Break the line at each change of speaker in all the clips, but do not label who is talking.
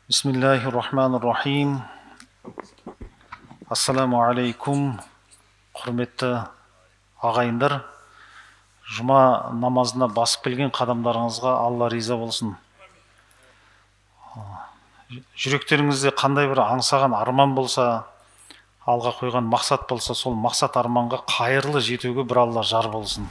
Бисмиллахир-рахманир-рахим. Ассаламу алейкум, құрметті ағайындар. Жұма намазына басып келген қадамдарыңызға Алла риза болсын. Жүректеріңізде қандай бір аңсаған арман болса, алға қойған мақсат болса, сол мақсат арманға қайырлы жетуге бір Алла жар болсын.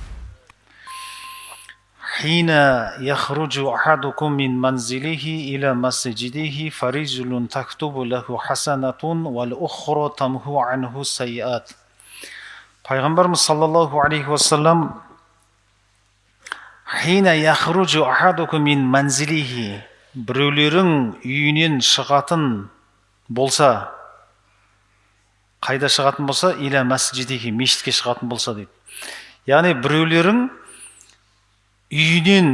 Хина яхруджу ахадукум мин манзилихи иля масджидихи фарижулун тактубу лаху хасанатун вал ухра тамху анху сайят. Пайғамбарымыз саллаллаху алейхи уассалам хина яхруджу ахадукум мин манзилихи, біреулерің үйінен шығатын болса, қайда шығатын болса, иля масджидихи, мешітке шығатын болса дейді. Яғни біреулерің үйінен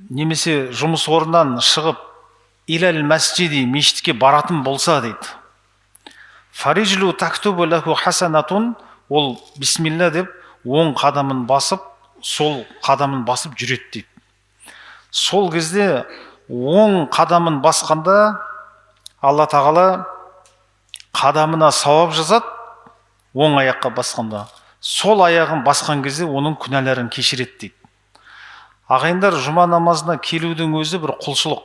немесе жұмыс орнынан шығып иләл мәсжиди, мешітке баратын болса дейді. Фарижлу тактубу лаху хасанатун, ол бисмилла деп оң қадамын басып, сол қадамын басып жүреді дейді. Сол кезде оң қадамын басқанда Алла тағала қадамына сауап жазады, оң аяққа басқанда. Сол аяғын басқан кезде оның күнәларын кешіреді дейді. Ағайындар, жұма намазына келудің өзі бір құлшылық.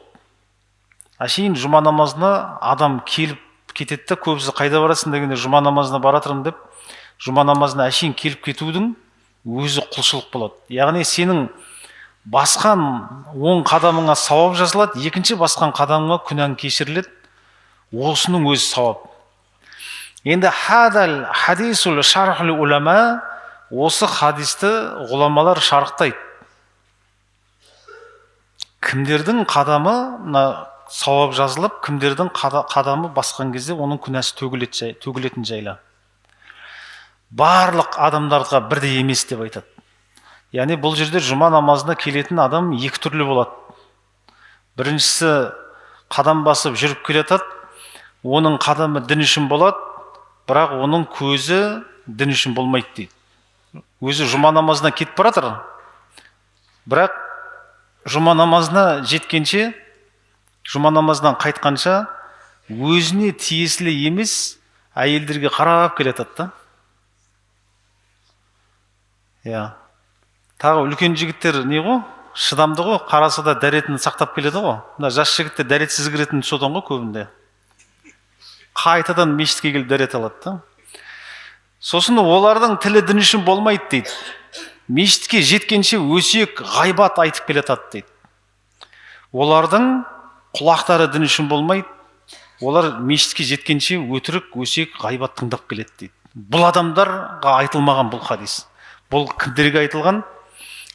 Әшейін жұма намазына адам келіп кетеді де, көбісі қайда барасың дегенде жұма намазына баратырмын деп, жұма намазына әшейін келіп кетудің өзі құлшылық болады. Яғни сенің басқан оң қадамыңа сауап жазылады, екінші басқан қадамыңа күнәң кешіріледі. Осының өзі сауап. Енді хадал хадисул шархул улама, осы хадисті ғұламалар шарықтайды. Кімдердің қадамы сауап жазылып, кімдердің қадамы басқан кезде оның күнәсі төгілетін жайлы. Барлық адамдарға бірдей емес деп айтады. Яғни бұл жерде жұма намазына келетін адам екі түрлі болады. Біріншісі қадам басып жүріп келеді, оның қадамы дін үшін болады, бірақ оның көзі дін үшін болмайды дейді. Өзі жұма намазына кетіп баратыр, бірақ жұма намазына жеткенше, жұма намазынан қайтқанша өзіне тиесілі емес әйелдерге қарап келеді да. Тағы үлкен жігіттер не ғой? Шыдамды ғой, қарасы да дәретін сақтап келеді ғой. Мына жас жігіттер дәретсіз кіретін содан ғой көбінде. Қайтадан мешітке келіп дәрет алады да. Сосын олардың тілі дін үшін болмайды дейді. Мешітке жеткенше өсек ғайбат айтып келеді дейді. Олардың құлақтары дін үшін болмайды. Олар мешітке жеткенше өтірік, өсек, ғайбат тыңдап келеді дейді. Бұл адамдарға айтылмаған бұл хадис. Бұл кімдерге айтылған?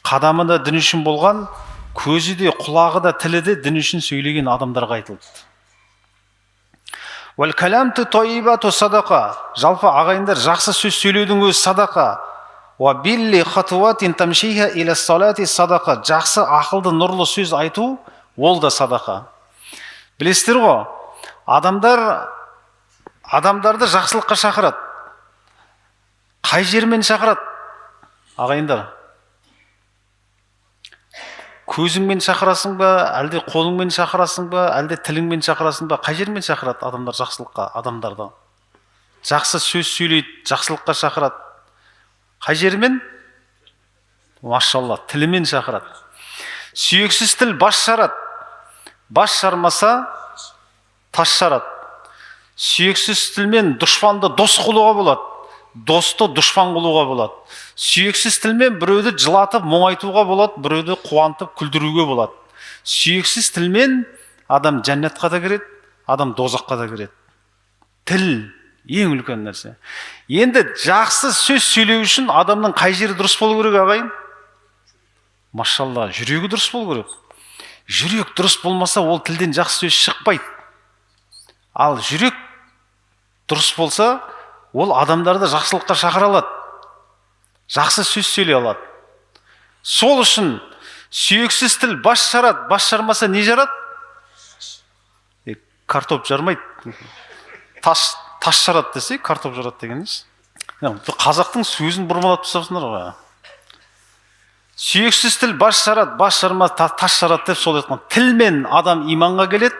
Қадамы да дін үшін болған, көзі де, құлағы да, тілі де дін үшін сөйлеген адамдарға айтылды. Вал каламту тойибату садақа. Жалпы ағайындар, жақсы сөз сөйлеудің өзі садақа. Ва билли хатуатин тамшиха иля салати садақа. Жақсы ақылды нұрлы сөз айту, ол да садақа. Білесіздер ғой, адамдарды жақсылыққа шақырады. Қай жермен шақырады? Ағайындар, көзіңмен шақырасың ба, әлде қолыңмен шақырасың ба, әлде тіліңмен шақырасың ба? Қай жермен шақырады адамдар жақсылыққа? Адамдарды жақсы сөз сөйлейді, жақсылыққа шақырады. Қай жермен? Машалла, тілімен шақырады. Сүйексіз тіл бас жарады. Бас жармаса тас жарады. Сүйексіз тілмен дұшпанды дос қылуға болады. Досты дұшпан қылуға болады. Сүйексіз тілмен біреуді жылатып, мұңайтуға болады, біреуді қуантып, күлдіруге болады. Сүйексіз тілмен адам жәннатқа да кіреді, адам дозаққа да кіреді. Тіл ең үлкен нәрсе. Енді жақсы сөз сөйлеу үшін адамның қай жері дұрыс болу керек, ағайын? Машалла, жүрегі дұрыс болу керек. Жүрек дұрыс болмаса, ол тілден жақсы сөз шықпайды. Ал жүрек дұрыс болса, ол адамдарды жақсылыққа шақыра алады. Жақсы сөз сөйлей алады. Сол үшін сүйексіз тіл бас жарады, бас жармаса не жарады? Картоп жармайды. Тас жарады десе, картоп жарады деген емес. Қазақтың сөзін бұрмалап тастапсыңдар ғой. Сүйексіз тіл бас жарады, бас жармаса тас жарады деп сол айтқан. Тілмен адам иманға келеді,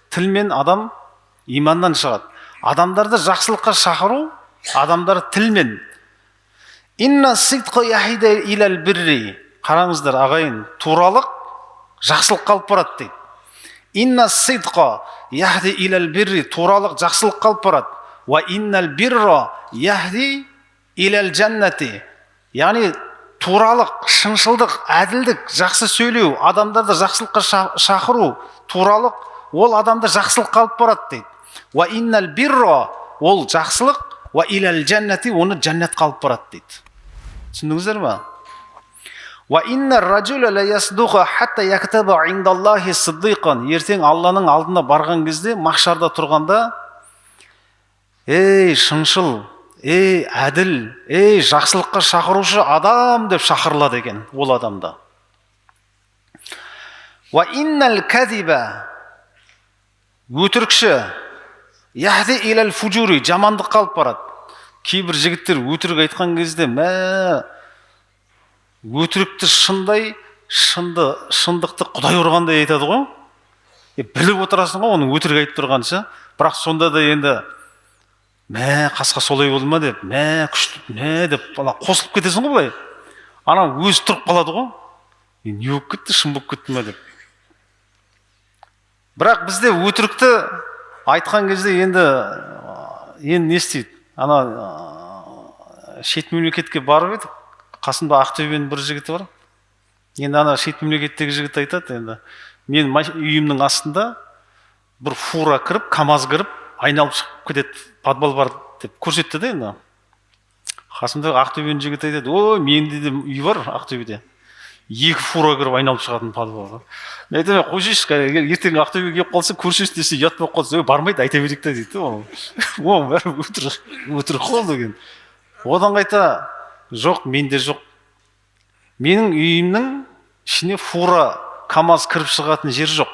тілмен адам иманнан шығады. Адамдарды жақсылыққа шақыру, адамдар тілмен. Инна сидқа яхида илал бирри. Қараңыздар ағайын, туралық жақсылыққа алып барады дейді. Инна сидқа яхди илал бирри. Туралық жақсылыққа алып барады. Ва иннал бирра яхди илал джаннати. Яғни туралық, шыншылдық, әділдік, жақсы сөйлеу, адамдарды жақсылыққа шақыру, туралық, ол адамды жақсылыққа алып барады дейді. Ва иннал бирра, ол жақсылық, ва илал джаннати, оны жәннатқа алып барады дейді. Түсіндіңіздер ма? Ва инна ражула ла ясдуqa хатта яктаба индаллахи сиддиқан. Ертең Алланың алдына барған кезде, махшарда тұрғанда, ей шыншыл, ей әділ, ей жақсылыққа шақырушы адам деп шақырылады екен ол адамда. Ва иннал кадиба, өтірікші, яхди илал фужури, жамандыққа алып барады. Кейбір жігіттер өтірік айтқан кезде, өтірікті шындай, шындықты Құдай ұрғандай айтады ғой. Біліп отырасың ғой оның өтірік айтып тұрғанша, бірақ сонда да енді қасқа солай болды ма деп, күшті, деп қосылып кетесің ғой былай. Ана өзі тұрып қалады ғой. Не болып кетті, шын болып кетті ма деп. Бірақ бізде өтірікті айтқан кезде енді не істейді? Ана шет мемлекетке барып едік, қасында Ақтөбенің бір жігіті бар. Енді ана шет мемлекеттегі жігіт айтады, енді мен үйімнің астында бір фура кіріп, КамАЗ кіріп, айналып шығып кетеді, подвал бар деп көрсетті де енді. Қасымдағы Ақтөбенің жігіті айтады, ой, менде де үй бар Ақтөбеде. 2 фура кіріп айналып шығатын подвалға. Мен айтамын, қойшыш, ертең Ақтөбеге келіп қалса, көрсеш десе, ұят болып қалса, бармайды, айта берейік та дейді. Ол бәрі өтірік қол деген. Одан қайта, жоқ, менде жоқ. Менің үйімнің ішіне фура, КамАЗ кіріп шығатын жер жоқ.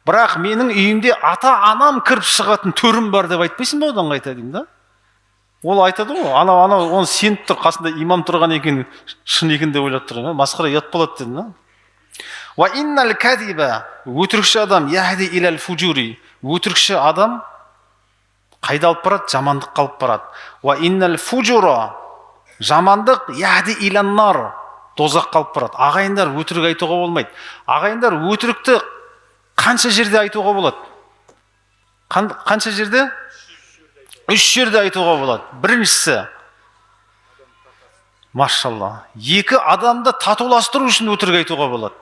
Бірақ менің үйімде ата-анам кіріп шығатын төрім бар деп айтпайсың ба, одан қайта деймін да? Ол айтады ғой, ана оны сеніп тұр, қасында имам тұрған екен, шын екен деп ойлап тұр, масқара ұят болады дедім да. Ва иннал кадиба, өтірікші адам, яхди илал фужури, өтірікші адам қайда алып барады? Жамандыққа алып барады. Ва иннал фужура, жамандық, яхди илан нар, тозаққа алып барады. Ағайындар, өтірік айтуға болмайды. Ағайындар, өтірікті қанша жерде айтуға болады? Қанша жерде? 3 жерде айтуға болады. Біріншісі, машалла, 2 адамды татуластыру үшін өтірік айтуға болады.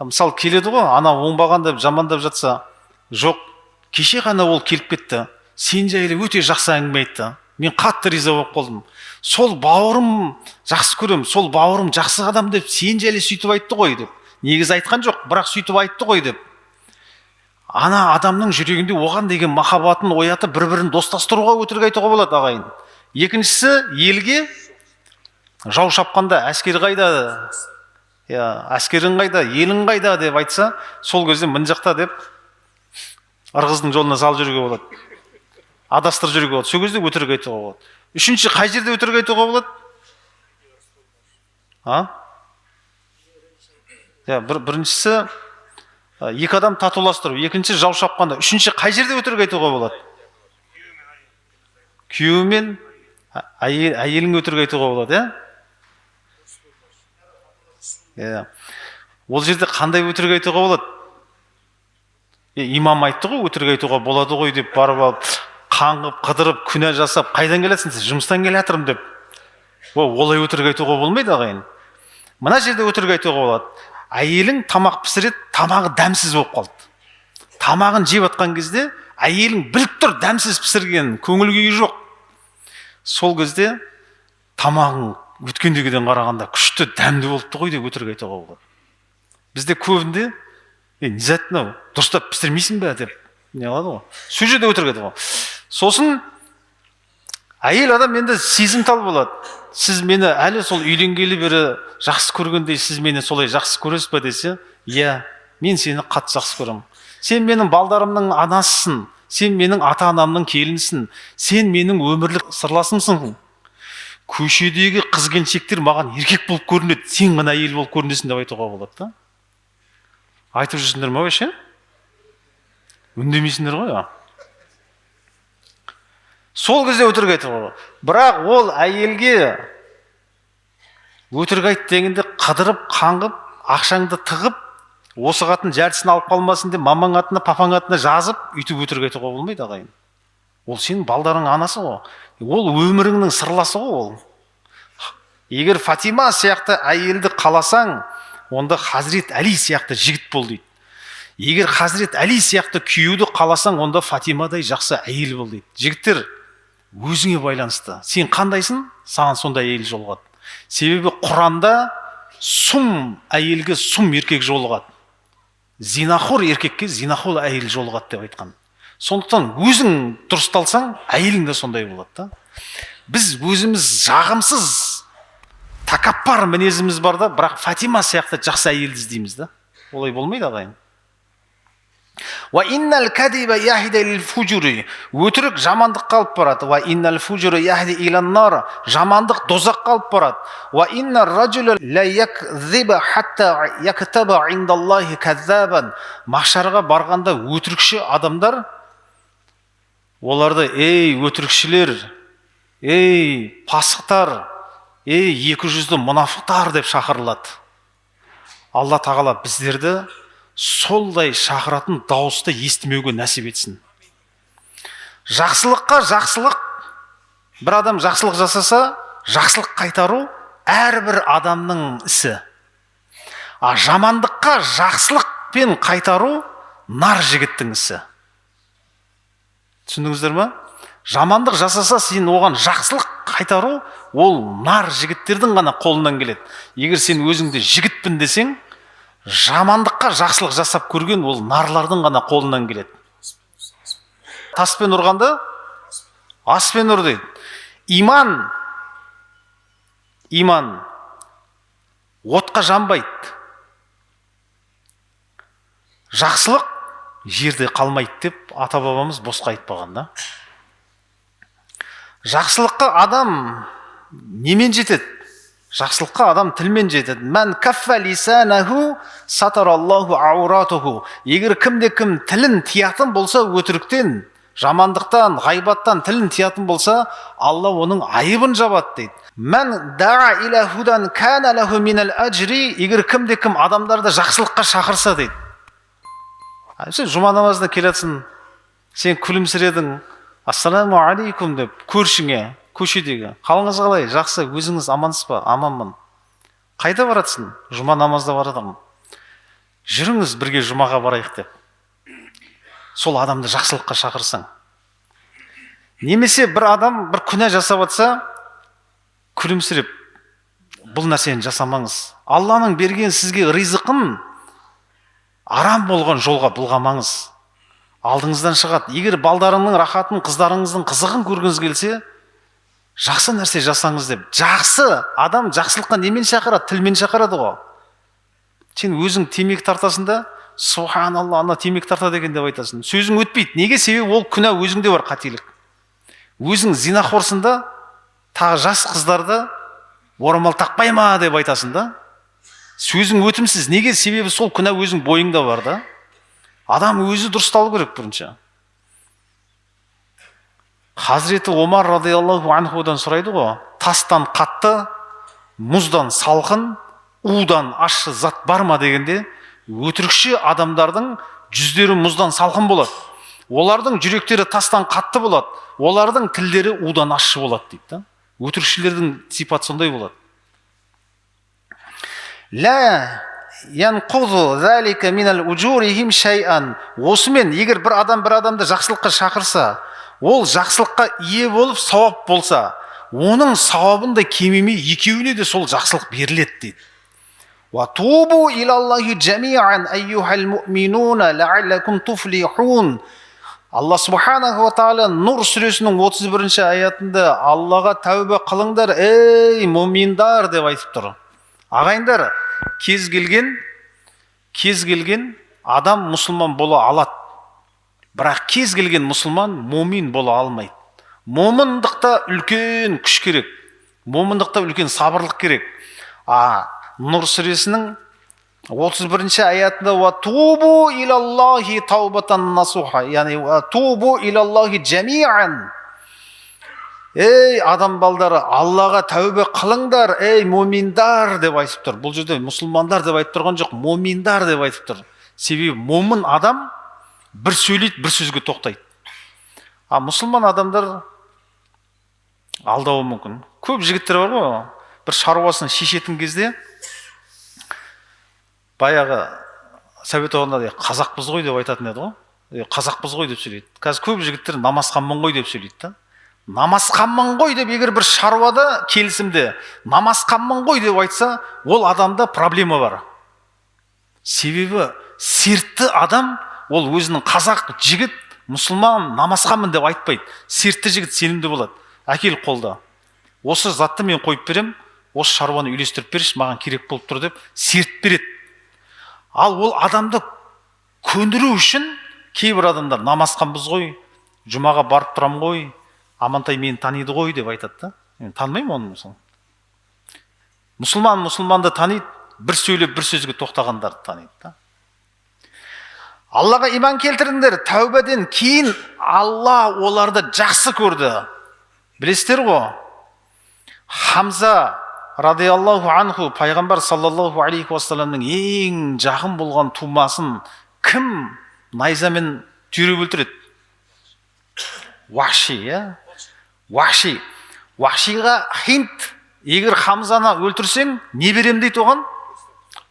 Мысалы, келеді ғой, ана оңбаған деп жамандап жатса, жоқ, кеше ғана ол келіп кетті, сен жайлы өте жақсы әңгіме айтты, мен қатты риза болып қалдым. Сол бауырым жақсы көрем, сол бауырым жақсы адам деп сен жайлы сөйтіп айтты ғой деп. Негізі айтқан жоқ, бірақ сөйтіп айтты ғой деп. Ана адамның жүрегінде оған деген махаббатын оятып, бір-бірін достастыруға өтірік айтуға болады, ағайын. Екіншісі, елге жау шапқанда әскер қайда, әскерің қайда, елің қайда деп айтса, сол кезде мын жақта деп ырғыздың жолына сал жүруге болады. Адастыр жүруге болады. Сол кезде өтірік айтуға болады. Үшінші, қай жерде өтірік айтуға болады? Біріншісі, 2 адам татуластыру, екінші жау шапқанда, үшінші қай жерде өтірік айтуға болады? Күйеуімен әйелің өтірік айтуға болады, Ол жерде қандай өтірік айтуға болады? Имам айтты ғой, өтірік айтуға болады ғой деп барып алып, қаңғып, қыдырып, күнә жасап, қайдан келесің сіз? Жұмыстан келе жатырмын деп. Олай өтірік айтуға болмайды, ағайын. Мына жерде өтірік айтуға болады. Әйелің тамақ пісіреді, тамағы дәмсіз болып қалды. Тамағын жеп атқан кезде, әйелің біліп тұр, дәмсіз пісірген, көңіл күйі жоқ. Сол кезде тамағың өткендегіден қарағанда күшті, дәмді болыпты ғой деп өтірік айтуға болады. Бізде көбінде, не зат мынау, дұрыстап пісірмейсің бе деп, не қылады ғой. Сол жерде өтірік айтуға. Сосын әйел адам енді сезімтал болады. Сіз мені әлі сол үйленгелі бері жақсы көргендей, сіз мені солай жақсы көресіз бе десе, иә, мен сені қатты жақсы көремін. Сен менің балдарымның анасысың, сен менің ата-анамның келінісің, сен менің өмірлік сырласымсың. Көшедегі қыз-келіншектер маған еркек болып көрінеді, сен ғана әйел болып көрінесің деп айтуға болады да. Айтып жүрсіңдер ме вообще? Үндемейсіңдер ғой. Сол кезде өтірік айтты ғой. Бірақ ол әйелге өтірік айт дегенде қыдырып, қаңғып, ақшаңды тығып, осы қатын жәрісін алып қалмасын деп мамаң атына, папаң атына жазып, үйтіп өтірік айтуға болмайды ағайын. Ол сенің балдарың анасы ғой. Ол өміріңнің сырласы ғой ол. Егер Фатима сияқты әйелді қаласаң, онда Хазірет Әли сияқты жігіт бол дейді. Егер Хазірет Әли сияқты күйеуді қаласаң, онда Фатимадай жақсы әйел бол дейді. Жігіттер, өзіңе байланысты. Сен қандайсың, саған сондай әйел жолығады. Себебі Құранда сұм әйелге сұм еркек жолығады. Зинахор еркекке зинахор әйел жолығады деп айтқан. Сондықтан өзің дұрысталсаң, әйелің де сондай болады. Біз өзіміз жағымсыз, тәкаппар мінезіміз бар да, бірақ Фатима сияқты жақсы әйелді іздейміз да. Олай болмайды ағайын. Ва иннал кадиба яхиди лил фужури. Өтірік жамандыққа алып барады. Ва иннал фужури яхиди илан нар. Жамандық дозаққа алып барады. Ва иннар ражула ла якзиба хатта яктаба индаллахи каззабан. Махшарға барғанда өтірікші адамдар, оларды ей өтірікшілер, ей пасықтар, ей екі жүзді мұнафықтар деп шақырылады. Алла тағала біздерді солдай шақыратын дауысты естімеуге нәсіп етсін. Жақсылыққа жақсылық, бір адам жақсылық жасаса, жақсылық қайтару әрбір адамның ісі. Жамандыққа жақсылықпен қайтару нар жігіттің ісі. Түсіндіңіздер ме? Жамандық жасаса, сен оған жақсылық қайтару, ол нар жігіттердің ғана қолынан келеді. Егер сен өзіңді жігітпін десең, жамандыққа жақсылық жасап көрген, ол нарлардың ғана қолынан келеді. Таспен ұрғанда, аспен ұр дейді. Иман отқа жанбайды. Жақсылық жерде қалмайды деп ата-бабамыз босқа айтпаған да. Жақсылыққа адам немен жетеді? Жақсылыққа адам тілмен жетеді. Мән каффа лисанаху сатараллаху ауратуху. Егер кімде-кім тілін тиятын болса, өтіріктен, жамандықтан, ғайбаттан тілін тиятын болса, Алла оның айыбын жабады дейді. Мән да'a иля худан кана лаху минал ажри. Егер кімде-кім адамдарды жақсылыққа шақырса дейді. Сен жұма намазына келесің, сен күлімсіредің, ассаламу алейкум деп көршіңе, көшедегі, қалыңыз қалай, жақсы, өзіңіз амансыз ба? Аманмын. Қайда баратсың? Жұма намазда барадым. Жүріңіз бірге жұмаға барайық деп. Сол адамды жақсылыққа шақырсаң. Немесе бір адам бір күнә жасап жатса, күлімсіреп, бұл нәрсені жасамаңыз. Алланың берген сізге ризықын арам болған жолға бұлғамаңыз. Алдыңыздан шығады. Егер балдарыңның рахатын, қыздарыңыздың қызығын көргіңіз келсе, жақсы нәрсе жасаңыз деп. Жақсы адам жақсылыққа немен шақырады? Тілмен шақырады ғой. Сен өзің темекі тартасың да, субханалла, ана темекі тартады екен деп айтасың. Сөзің өтпейді. Неге? Себебі ол күнә өзіңде бар, қателік. Өзің зинахорсың да, тағы жас қыздарды орамал тақпай ма деп айтасың да. Сөзің өтімсіз. Неге? Себебі сол күнә өзің бойыңда бар да. Адам өзі дұрысталу керек бірінші. Хазіреті Омар радиаллаху анхудан сұрайды ғой. Тастан қатты, мұздан салқын, удан ащы зат бар ма дегенде, өтірікші адамдардың жүздері мұздан салқын болады. Олардың жүректері тастан қатты болады. Олардың тілдері удан ащы болады дейді. Өтірікшілердің сипаты сондай болады. Ла янқузу залика минал уджурихим шай'ан. Осымен егер бір адамды жақсылыққа шақырса, ол жақсылыққа ие болып сауап болса, оның сауабында кемемей екеуіне де сол жақсылық беріледі дейді. Ва тубу илаллахи джами'ан айюхал муъминуна ла'аллакум туфлихун. Алла субханаху ва тағала Нур сүресінің 31-ші аятында Аллаға тәубе қылыңдар, ей муминдар деп айтып тұр. Ағайындар, кез келген адам мұсылман бола алады. Бірақ кез келген мұсылман момин бола алмайды. Момындықта үлкен күш керек. Момындықта үлкен сабырлық керек. Нұр сүресінің 31 аятында ва тубу илаллахи таубатан насуха, яғни ва тубу илаллахи джамиан. Ей адам балдары, Аллаға тәубе қылыңдар, ей муминдар деп айтып тұр. Бұл жерде мұсылмандар деп айтып тұрған жоқ, муминдар деп айтып тұр. Себебі мумин адам бір сөйлейді, бір сөзге тоқтайды. А мұсылман адамдар алдауы мүмкін. Көп жігіттер бар ғой, бір шаруасын шешетін кезде баяғы совет одағында қазақпыз ғой деп айтатын еді ғой. Қазақпыз ғой деп сөйлейді. Қазір көп жігіттер намазханмын ғой деп сөйлейді да. Намазханмын ғой деп егер бір шаруада келісімде намазханмын ғой деп айтса, ол адамда проблема бар. Себебі сертті адам, ол өзінің қазақ жігіт, мұсылман, намазханмын деп айтпайды. Сертті жігіт сенімді болады. Әкел қолда. Осы затты мен қойып берем, осы шаруаны үйлестіріп берші, маған керек болып тұр деп серт береді. Ал ол адамды көндіру үшін кейбір адамдар намазханбыз ғой, жұмаға барып тұрам ғой, Амантай мені таниды ғой деп айтады да. Мен танымаймын оны мысалы. Мұсылман мұсылманды таниды, бір сөйлеп бір сөзге тоқтағандарды таниды да. Аллаға иман келтіріңдер, тәубеден кейін Алла оларды жақсы көрді. Білесіздер ғой, Хамза радиаллаху анху, пайғамбар саллаллаху алейхи уассаламның ең жақын болған тумасын кім найзамен түйреп өлтіреді? Вахши, Вахши. Вахшиға Хинд, егер Хамзаны өлтірсең, не берем дейді оған?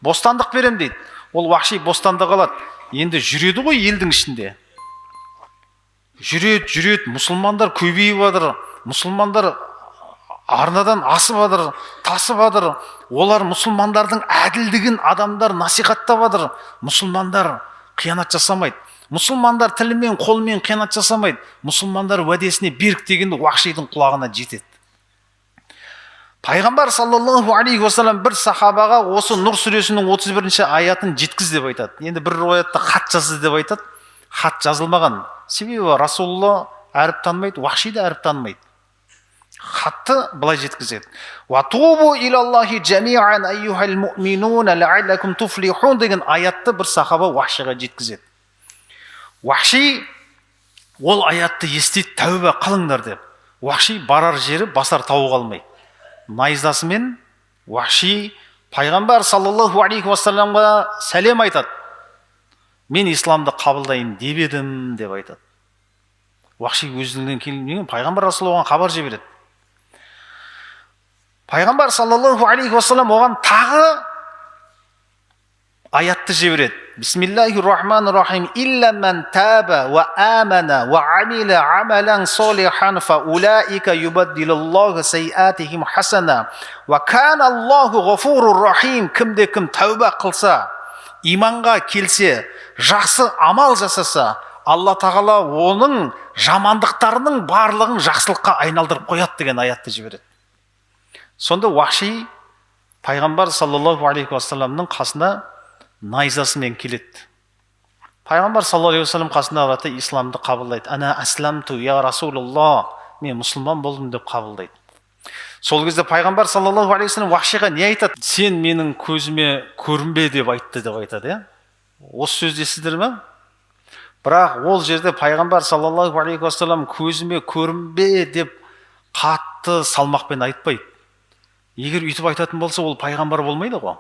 Бостандық берем дейді. Ол Вахши бостандық алады. Енді жүреді ғой елдің ішінде. Жүреді, мұсылмандар көбейіп жатыр. Мұсылмандар арнадан асып жатыр, тасып жатыр. Олар мұсылмандардың әділдігін адамдар насихаттап жатыр. Мұсылмандар қиянат жасамайды. Мұсылмандар тілімен, қолымен қиянат жасамайды. Мұсылмандар уәдесіне берік дегенде Вахшидің құлағына жетеді. Пайғамбар саллаллаху алейхи уассалам бір сахабаға осы Нұр сүресінің 31 аятын жеткіз деп айтады. Енді бір риwаятта хат жазды деп айтады. Хат жазылмаған. Себебі Расулулла әріп танымайды, Вахши да әріп танымайды. Хатты былай жеткізеді. Ва тубу илаллахи джамиан айюхал муъминуна ла'аллакум туфлихун деген аятты бір сахаба Вахшиға жеткізеді. Вахши ол аятты естиді, тәубе қылыңдар деп. Вахши барар жері басар тауы қалмайды. Найзасымен Вахши пайғамбар саллаллаху алейхи уассаламға сәлем айтады. Мен исламды қабылдайын деп едім деп айтады. Вахши өзінен келген пайғамбар Расулулла оған хабар жібереді. Пайғамбар саллаллаху алейхи уассалам оған тағы аятты жібереді. Бисмиллахир-рахманир-рахим. Илля ман таба ва амана ва амила амалан солихан фа улаика юбаддилуллаху сайатихим хасана ва кана Аллаху ғафурур рахим. Кімде кім тәуба қылса, иманға келсе, жақсы амал жасаса, Алла тағала оның жамандықтарының барлығын жақсылыққа айналдырып қояды деген аятты жібереді. Сонда Вахши пайғамбар саллаллаху алейхи уассаламның қасына найзасымен келеді. Пайғамбар саллаллаху алейхи уассалам қасына барады, исламды қабылдайды. Ана асламту я Расулулла, мен мұсылман болдым деп қабылдайды. Сол кезде пайғамбар саллаллаху алейхи уассалам Вахшиға не айтады? Сен менің көзіме көрінбе деп айтты деп айтады. Осы сөзді естідіңіздер ме? Бірақ ол жерде пайғамбар саллаллаху алейхи уассалам көзіме көрінбе деп қатты салмақпен айтпайды. Егер үйтіп айтатын болса, ол пайғамбар болмайды ғой.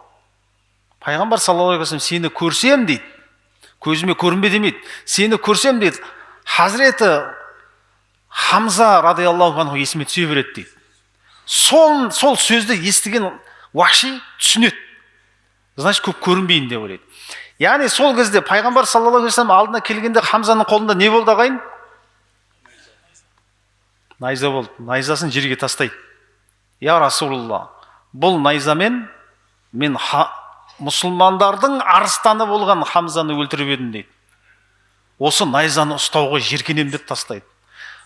Пайғамбар саллаллаху алейхи уассалам сені көрсем дейді. Көзіме көрінбе демейді. Сені көрсем дейді. Хазіреті Хамза радиаллаху анху есіме түсе береді дейді. Сол сөзді естіген Вахши түсінеді. Значит, көп көрінбейін деп ойлайды. Яғни сол кезде пайғамбар саллаллаху алейхи уассалам алдына келгенде Хамзаның қолында не болды ағайын? Найза болды. Найзасын жерге тастайды. Я Расулулла, бұл найзамен мен мұсылмандардың арыстаны болған Хамзаны өлтіріп едім дейді. Осы найзаны ұстауға жеркенем деп тастайды.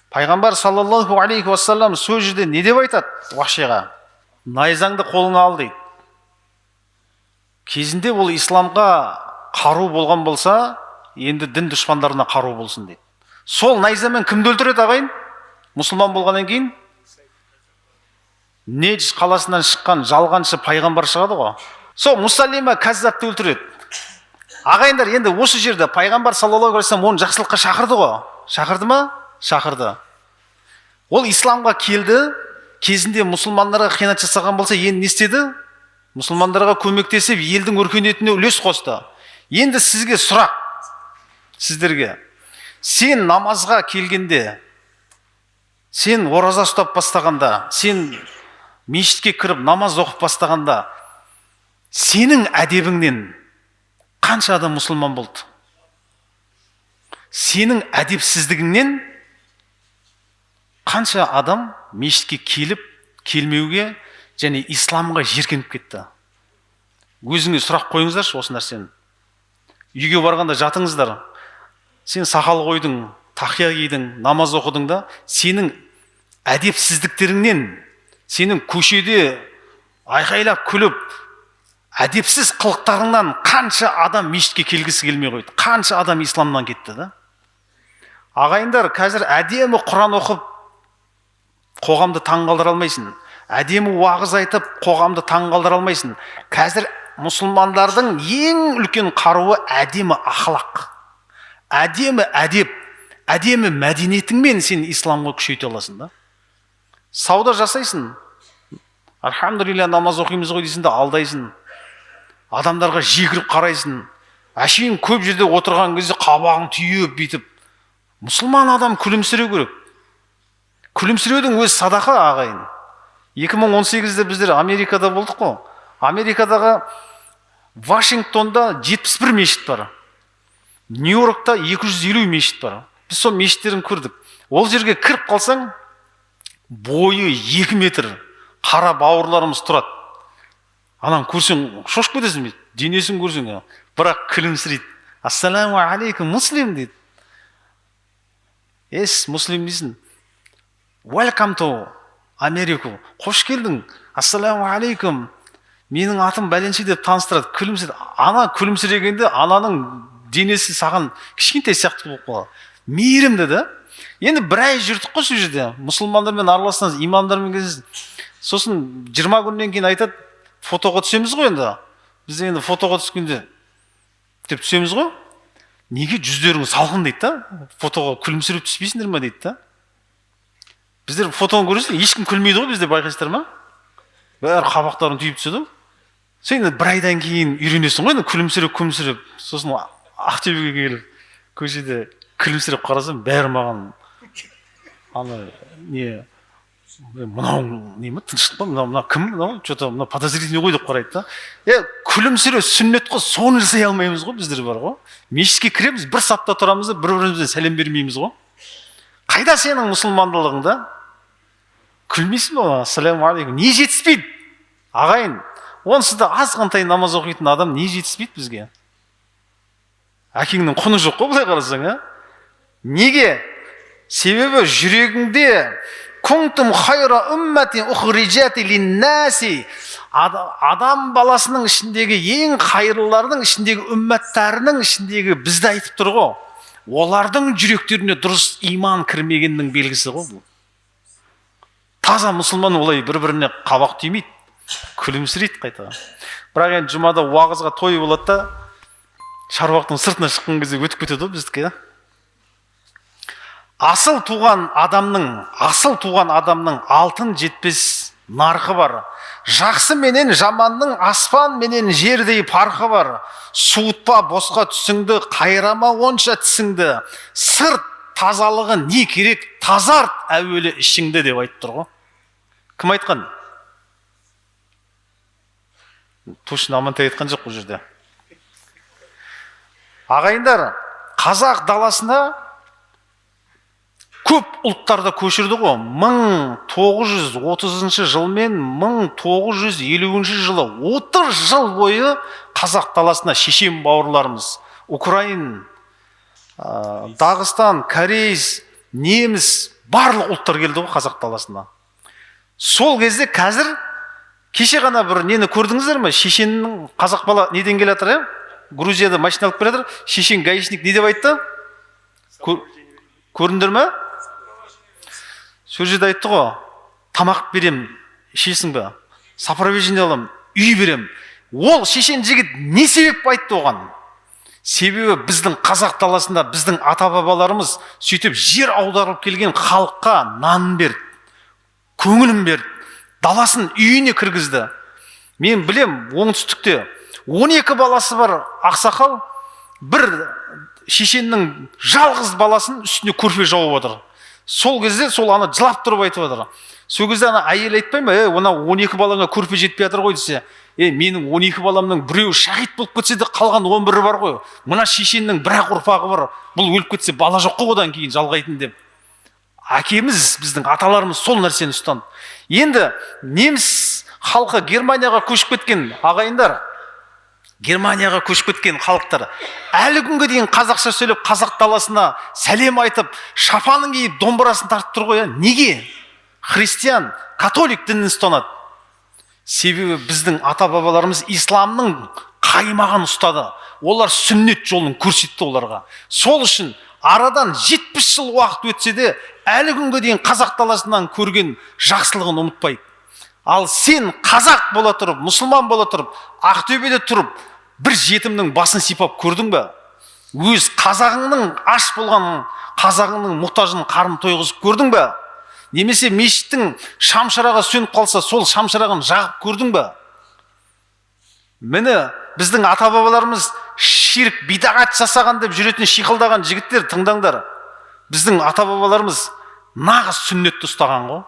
Пайғамбар саллаллаху алейхи уассалам сол жерде не деп айтады Вахшиға? Найзаңды қолыңа ал дейді. Кезінде ол исламға қару болған болса, енді дін дұшпандарына қару болсын дейді. Сол найзамен кімді өлтіреді ағайын? Мұсылман болғаннан кейін Недж қаласынан шыққан жалғаншы пайғамбар шығады ғой. сол Мусалима кәззапты өлтіреді. Ағайындар, енді осы жерде пайғамбар саллаллаху алейхи вассалам оны жақсылыққа шақырды ғой. Шақырды ма? Шақырды. Ол исламға келді, кезінде мұсылмандарға қиянат жасаған болса, енді не істеді? Мұсылмандарға көмектесіп, елдің өркениетіне үлес қосты. Енді сізге сұрақ, сіздерге. Сен намазға келгенде, сен ораза ұстап бастағанда, сен мешітке кіріп намаз оқып бастағанда, сенің әдебіңнен қанша адам мұсылман болды? Сенің әдепсіздігіңнен қанша адам мешітке келіп, келмеуге және исламға жеркеніп кетті? Өзіңе сұрақ қойыңыздаршы осы нәрсені. Үйге барғанда жатыңыздар. Сен сақал қойдың, тақия кидің, намаз оқыдың да, сенің әдепсіздіктеріңнен, сенің көшеде айқайлап күліп, әдепсіз қылықтарыңнан қанша адам мешітке келгісі келмей қойды? Қанша адам исламнан кетті да? Ағайындар, қазір әдемі Құран оқып, қоғамды таңғалдыра алмайсың. Әдемі уағыз айтып, қоғамды таңғалдыра алмайсың. Қазір мұсылмандардың ең үлкен қаруы әдемі ақылақ, әдемі әдеп, әдемі мәдениетіңмен сен исламға күшейте аласың да. Сауда жасайсың, альхамдулилля намаз оқимыз ғой дейсің да алдайсың. Адамдарға жекіріп қарайсың. Әшейін көп жерде отырған кезде қабағың түйіп бүйтіп. Мұсылман адам күлімсіреу керек. Күлімсіреудің өз садақа, ағайын. 2018-де біздер Америкада болдық қой. Америкадағы Вашингтонда 71 мешіт бар. Нью-Йоркта 250 мешіт бар. Біз сол мешіттерін көрдік. Ол жерге кіріп қалсаң, бойы 2 метр қара бауырларымыз тұрады. Анан көрсең, шошып кетесің, денесін көрсең, бірақ күлімсірейді. Ассаламу алейкум, муслим дейді. Муслим дейсің. Welcome to Америку. Қош келдің. Ассаламу алейкум. Менің атым бәленше деп таныстырады. Күлімсірейді. Ана күлімсірегенде ананың денесі саған кішкентай сияқты болып қалады. Мейірімді да. Енді бір ай жүрдік қой сол жерде. Мұсылмандармен араласыңыз, имамдармен кездесіз. Сосын 20 күннен кейін айтады, фотоға түсеміз ғой енді. Біз енді фотоға түскенде деп түсеміз ғой. Неге жүздеріңіз салқын дейді да? Фотоға күлімсіреп түспейсіңдер ме дейді да? Біздер фотоны көресің, ешкім күлмейді ғой, бізде байқайсыздар ма? Бәрі қабақтарын түйіп түседі. Сен бір айдан кейін үйренесің ғой, күлімсіреп, сосын Ақтөбеге келіп, көшеде күлімсіреп қарасам, бәрі маған мынау не ме, тыныштық па, мынау кім, мынау подозрительный ғой деп қарайды да. Күлімсіреу сүннет қой, соны жасай алмаймыз ғой, біздер бар ғой. Мешітке кіреміз, бір сапта тұрамыз да, бір-бірімізден сәлем бермейміз ғой. Қайда сенің мұсылмандылығыңда? Күлмейсің ба? Ассаламу алейкум. Не жетіспейді? Ағайын, онсызда азғантай намаз оқитын адам не жетіспейді бізге? Әкеңнің құны жоқ қой, былай қарасаң, а? Неге? Себебі жүрегіңде kuntum khayra ummatin ukhrijat lin-nasi, адам баласының ішіндегі ең қайырлылардың ішіндегі үмметтәрінің ішіндегі бізді айтып тұр ғой. Олардың жүректеріне дұрыс иман кірмегеннің белгісі ғой бұл. Таза мұсылман олай бір-біріне қабақ түймейді, күлімсірейді қайта. Бірақ енді жұмада уағызға той болады да, шаруақтың сыртына шыққан кезде өтіп кетеді ғой біздікі. Асыл туған адамның алтын жетпес нарқы бар. Жақсы менен жаманның аспан менен жердей парқы бар. Суытпа босқа түсіңді, қайрама онша тісіңді. Сырт тазалығы не керек, тазарт әуелі ішіңді деп айтып тұр ғой. Кім айтқан? Точно Амантай айтқан жоқ бұл жерде. Ағайындар, қазақ даласында көп ұлттарды көшірді ғой. 1930 жыл мен 1950 жылы 30 жыл бойы қазақ даласына шешен бауырларымыз, Украин, Дағыстан, Корейс, неміс, барлық ұлттар келді ғой қазақ даласына. Сол кезде қазір кеше ғана бір нені көрдіңіздер ме? Шешеннің қазақ бала неден келе жатыр, Грузияда машина алып келе жатыр. Шешен гаишник не деп айтты? Көрдіңдер ме? Сол жерде айтты ғой, тамақ берем, ішесің бе? Сопровождение алам, үй берем. Ол шешен жігіт не себеп айтты оған? Себебі біздің қазақ даласында біздің ата бабаларымыз сөйтіп жер аударылып келген халыққа нанын берді, көңілін берді, даласын үйіне кіргізді. Мен білем, оңтүстікте 12 баласы бар ақсақал бір шешеннің жалғыз баласын үстіне көрпе жауып отыр. Сол кезде сол ана жылап тұрып айтып отыр. Сол кезде ана әйел айтпай ма, ona 12 балаңа көрпе жетпей жатыр ғой десе, менің 12 баламның біреуі шахит болып кетсе де қалған 11 бар ғой. Мына шешеннің бір-ақ ұрпағы бар. Бұл өліп кетсе бала жоқ қой одан кейін жалғайтын деп. Әкеміз, біздің аталарымыз сол нәрсені ұстанды. Енді неміс халқы Германияға көшіп кеткен ағайындар, Германияға көшіп кеткен халықтар әлі күнге дейін қазақша сөйлеп, қазақ даласына сәлем айтып, шапанын киіп, домбырасын тартып тұр ғой. Неге? Христиан, католик дінін ұстанады. Себебі біздің ата бабаларымыз исламның қаймағын ұстады. Олар сүннет жолын көрсетті оларға. Сол үшін арадан 70 жыл уақыт өтсе де әлі күнге дейін қазақ даласынан көрген жақсылығын ұмытпайды. Ал сен қазақ бола тұрып, мұсылман бола тұрып, Ақтөбеде тұрып, бір жетімнің басын сипап көрдің бе? Өз қазағыңның аш болған қазағыңның мұқтажын қарнын тойғызып көрдің бе? Немесе мешіттің шамшырағы сөніп қалса, сол шамшырағын жағып көрдің бе? Міне біздің ата бабаларымыз ширк, бидағат жасаған деп жүретін шиқылдаған жігіттер, тыңдаңдар. Біздің ата бабаларымыз нағыз сүннетті ұстаған ғой.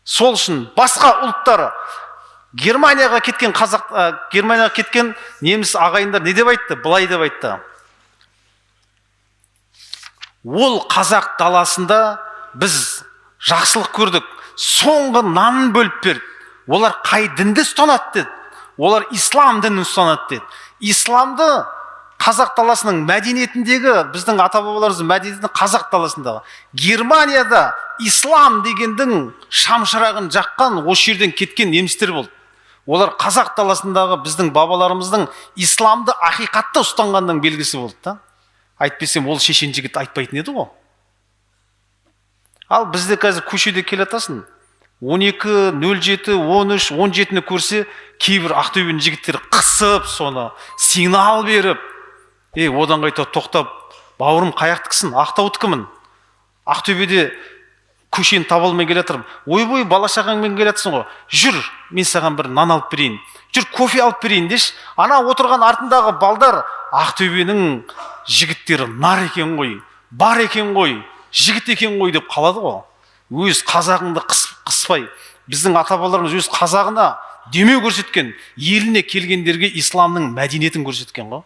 Сол үшін басқа ұлттар Германияға кеткен неміс ағайындар не деп айтты? Былай деп айтты. Ол қазақ даласында біз жақсылық көрдік, соңғы нанын бөліп берді. Олар қай дінді ұстанады деді? Олар ислам дінін ұстанады деді. Исламды қазақ даласының мәдениетіндегі, біздің ата бабаларымыздың мәдениетінің қазақ даласындағы. Германияда ислам дегендің шамшырағын жаққан осы жерден кеткен немістер болды. Олар қазақ даласындағы біздің бабаларымыздың исламды ақиқатты ұстанғанның белгісі болды да. Айтпесем ол шешен жігіт айтпайтын еді ғой. Ал бізде қазір көшеде келе жатасың, 12, 07, 13, 17-ні көрсе, кейбір Ақтөбенің жігіттері қысып, соны сигнал беріп, одан қайта тоқтап, бауырым қаяқтықсың, Ақтаудікімін. Ақтөбеде көшені таба алмай келе жатырмын. Ойбой, бала шағаңмен келе жатсың ғой. Жүр, мен саған бір нан алып берейін. Жүр, кофе алып берейін деші. Ана отырған артындағы балдар Ақтөбенің жігіттері нар екен ғой, бар екен ғой, жігіт екен ғой деп қалады ғой. Өз қазағыңды қыспай, біздің ата бабаларымыз өз қазағына демеу көрсеткен, еліне келгендерге исламның мәдениетін көрсеткен ғой.